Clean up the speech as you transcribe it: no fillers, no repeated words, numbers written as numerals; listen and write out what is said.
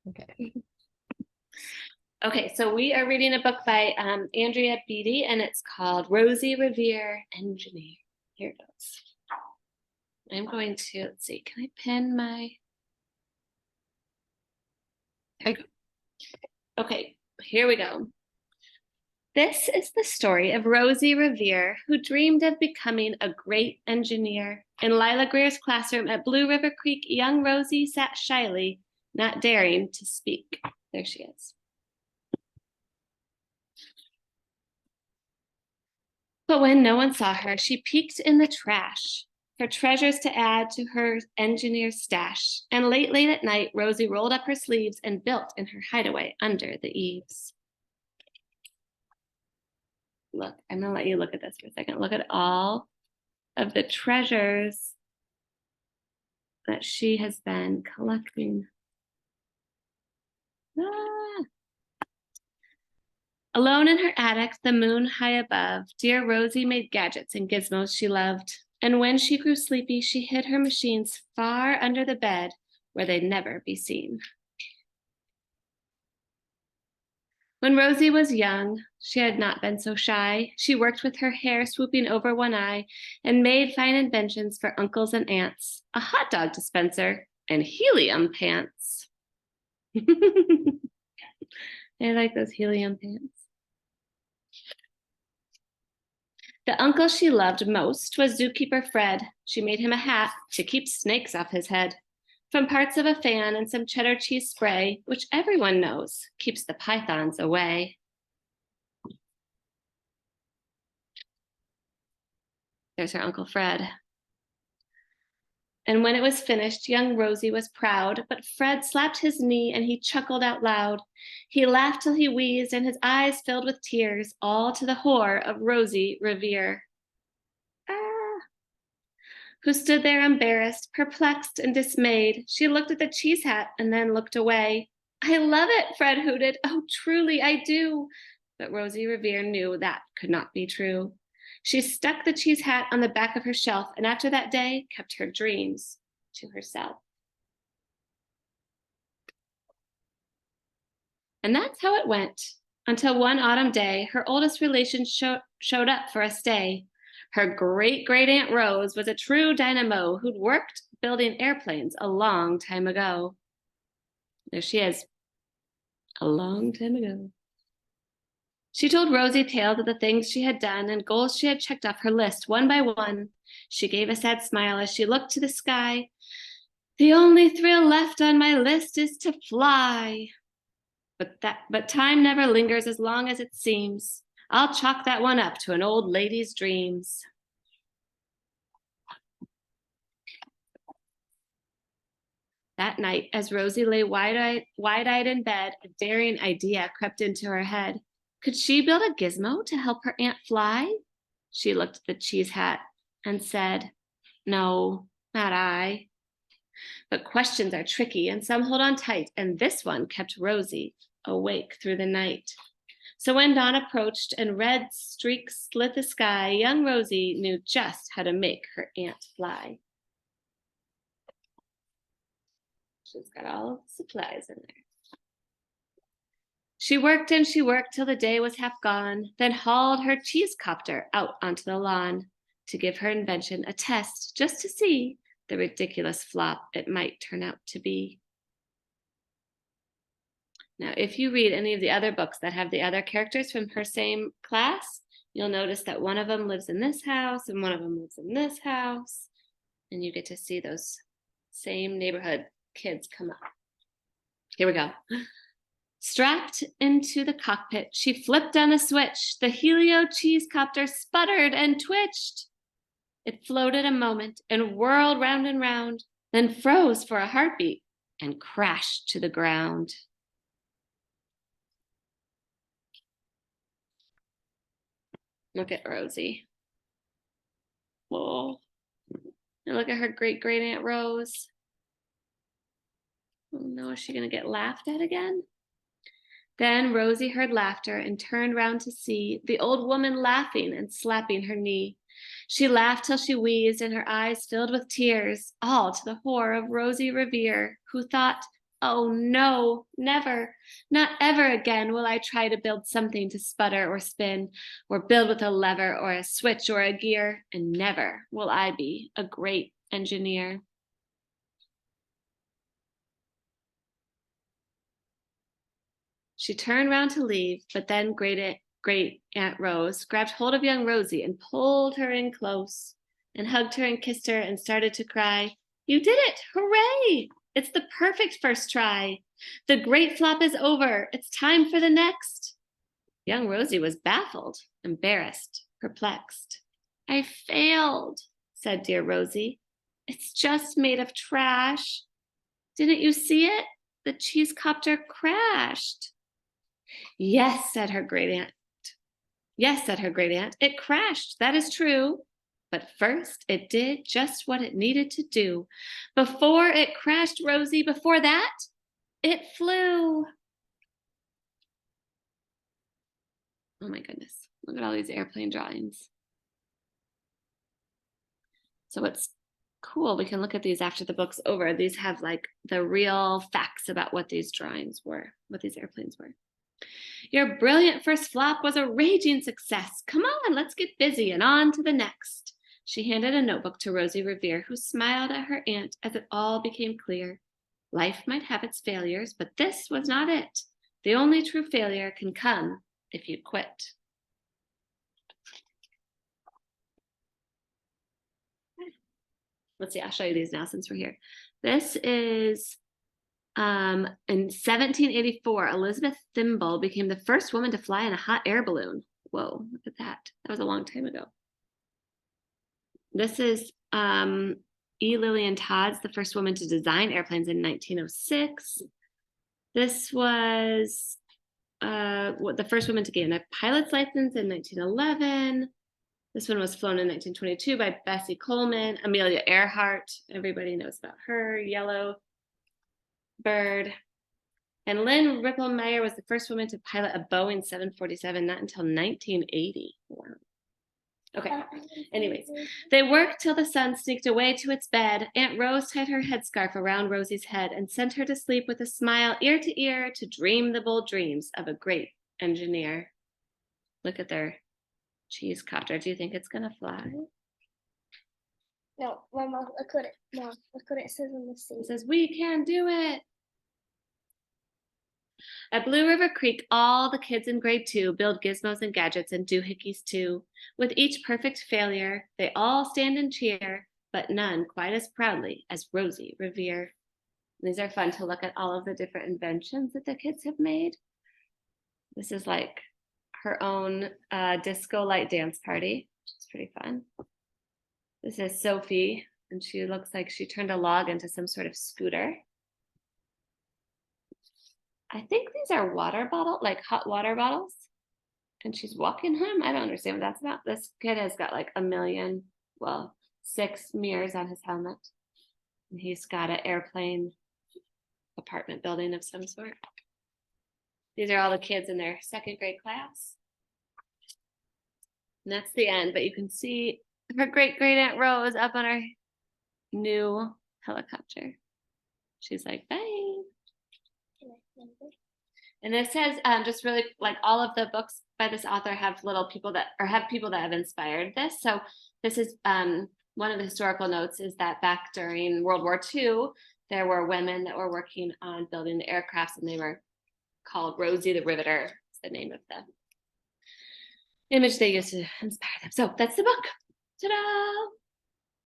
Okay. Okay, so we are reading a book by Andrea Beatty, and it's called Rosie Revere, Engineer. Here it goes. I'm going to, let's see, can I pin my... There we go. Okay, here we go. This is the story of Rosie Revere, who dreamed of becoming a great engineer. In Lila Greer's classroom at Blue River Creek, young Rosie sat shyly, not daring to speak. There she is. But when no one saw her, she peeked in the trash, her treasures to add to her engineer's stash. And late at night, Rosie rolled up her sleeves and built in her hideaway under the eaves. Look, I'm going to let you look at this for a second. Look at all of the treasures that she has been collecting. Ah. Alone in her attic, the moon high above, dear Rosie made gadgets and gizmos she loved. And when she grew sleepy, she hid her machines far under the bed where they'd never be seen. When Rosie was young, she had not been so shy. She worked with her hair swooping over one eye and made fine inventions for uncles and aunts, a hot dog dispenser and helium pants. I like those helium pants. The uncle she loved most was zookeeper Fred. She made him a hat to keep snakes off his head. From parts of a fan and some cheddar cheese spray, which everyone knows keeps the pythons away. There's her Uncle Fred. And when it was finished, young Rosie was proud, but Fred slapped his knee and he chuckled out loud. He laughed till he wheezed and his eyes filled with tears, all to the horror of Rosie Revere, who stood there embarrassed, perplexed, and dismayed. She looked at the cheese hat and then looked away. I love it, Fred hooted. Oh, truly, I do. But Rosie Revere knew that could not be true. She stuck the cheese hat on the back of her shelf, and after that day, kept her dreams to herself. And that's how it went, until one autumn day, her oldest relation showed up for a stay. Her great Aunt Rose was a true dynamo who'd worked building airplanes a long time ago. There she is, a long time ago. She told Rosie tales of the things she had done and goals she had checked off her list one by one. She gave a sad smile as she looked to the sky. The only thrill left on my list is to fly. But time never lingers as long as it seems. I'll chalk that one up to an old lady's dreams. That night, as Rosie lay wide-eyed in bed, a daring idea crept into her head. Could she build a gizmo to help her aunt fly? She looked at the cheese hat and said, no, not I. But questions are tricky and some hold on tight, and this one kept Rosie awake through the night. So when dawn approached and red streaks lit the sky, young Rosie knew just how to make her aunt fly. She's got all the supplies in there. She worked and she worked till the day was half gone, then hauled her cheese copter out onto the lawn to give her invention a test just to see the ridiculous flop it might turn out to be. Now, if you read any of the other books that have the other characters from her same class, you'll notice that one of them lives in this house and one of them lives in this house, and you get to see those same neighborhood kids come up. Here we go. Strapped into the cockpit, she flipped on a switch. The helio cheese copter sputtered and twitched. It floated a moment and whirled round and round, then froze for a heartbeat and crashed to the ground. Look at Rosie. Oh, and look at her great Aunt Rose. Oh no, is she going to get laughed at again? Then Rosie heard laughter and turned round to see the old woman laughing and slapping her knee. She laughed till she wheezed and her eyes filled with tears, all to the horror of Rosie Revere, who thought, Oh no, never, not ever again will I try to build something to sputter or spin, or build with a lever or a switch or a gear, and never will I be a great engineer. She turned round to leave, but then Great Aunt Rose grabbed hold of young Rosie and pulled her in close and hugged her and kissed her and started to cry. You did it! Hooray! It's the perfect first try. The great flop is over. It's time for the next. Young Rosie was baffled, embarrassed, perplexed. I failed, said dear Rosie. It's just made of trash. Didn't you see it? The cheese copter crashed. Yes, said her great aunt. Yes, said her great aunt. It crashed. That is true. But first, it did just what it needed to do. Before it crashed, Rosie, before that, it flew. Oh my goodness. Look at all these airplane drawings. So it's cool. We can look at these after the book's over. These have like the real facts about what these drawings were, what these airplanes were. Your brilliant first flop was a raging success. Come on, let's get busy and on to the next. She handed a notebook to Rosie Revere, who smiled at her aunt as it all became clear. Life might have its failures, but this was not it. The only true failure can come if you quit. Let's see, I'll show you these now since we're here. This is in 1784, Elizabeth Thimble became the first woman to fly in a hot air balloon. Whoa, look at that. That was a long time ago. This is E. Lillian Todd's the first woman to design airplanes in 1906. This was the first woman to gain a pilot's license in 1911. This one was flown in 1922 by Bessie Coleman. Amelia Earhart, everybody knows about her. Yellow Bird. And Lynn Ripplemeyer was the first woman to pilot a Boeing 747, not until 1980. Wow. Okay, anyways, they worked till the sun sneaked away to its bed. Aunt Rose tied her headscarf around Rosie's head and sent her to sleep with a smile ear to ear to dream the bold dreams of a great engineer. Look at their cheese copter. Do you think it's gonna fly? No, Mama, look what it. No, look what it says on the seat. It says, we can do it. At Blue River Creek, all the kids in grade 2 build gizmos and gadgets and doohickeys too. With each perfect failure, they all stand and cheer, but none quite as proudly as Rosie Revere. These are fun to look at all of the different inventions that the kids have made. This is like her own disco light dance party, which is pretty fun. This is Sophie, and she looks like she turned a log into some sort of scooter. I think these are water bottle, like hot water bottles. And she's walking home. I don't understand what that's about. This kid has got like 6 mirrors on his helmet. And he's got an airplane apartment building of some sort. These are all the kids in their 2nd grade class. And that's the end, but you can see her great Aunt Rose up on her new helicopter. She's like, bye. And it says just really like all of the books by this author have people that have inspired this. So this is one of the historical notes is that back during World War II, there were women that were working on building the aircrafts, and they were called Rosie the Riveter. It's the name of the image they used to inspire them. So that's the book. Ta-da!